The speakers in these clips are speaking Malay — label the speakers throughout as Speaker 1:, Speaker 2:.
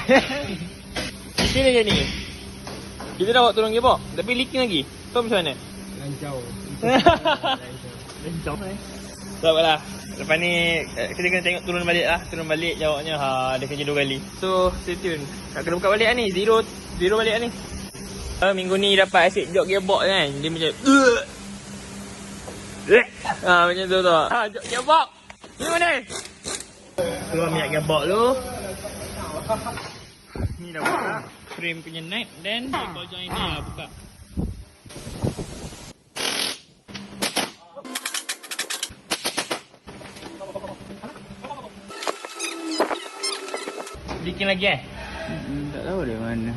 Speaker 1: Kita dah jadi. Kita dah bawa turun gearbox. Tapi leaking lagi. So macam mana?
Speaker 2: Lancau.
Speaker 1: Lancau. Tak apalah. Lepas ni kita kena tengok turun balik lah. Turun balik jawabnya dia kerja 2 kali. So stay tune. Tak kena buka balik lah ni. Zero balik lah ni. Minggu ni dapat asyik jog gearbox kan. Dia macam macam tu tau. Jog gearbox. Ni mana? Keluar minyak gearbox tu. Ni dah buka frame punya nut. Dan ball joint ni lah buka. Leaking lagi
Speaker 2: Tak tahu dia mana.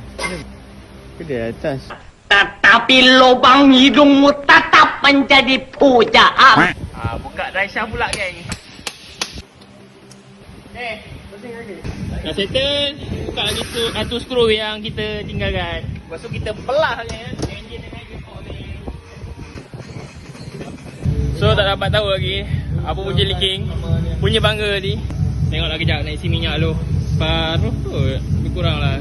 Speaker 2: Ke dia atas.
Speaker 3: Tetapi lubang hidungmu tetap menjadi pujaan.
Speaker 1: Buka dry shaft pula geng. Dah settle. Buka lagi tu skru yang kita tinggalkan. Lepas tu kita belah je enjin dengan gearbox ni. So tak dapat tahu lagi apa punca leaking. Punya bangga tadi. Tengoklah kejap nak isi minyak dulu. Paruh kot. Lebih kurang lah.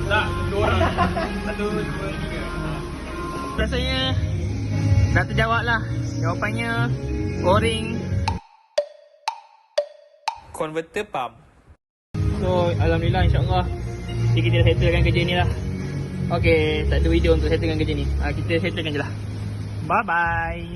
Speaker 1: Tak, 2 orang. 1, 2, 3. Rasanya dah terjawab lah. Jawapannya O-ring converter pump. So alhamdulillah, insyaAllah kita dah settlekan kerja ni lah. Okay, tak ada video untuk settlekan kerja ni. Kita settlekan je lah. Bye bye.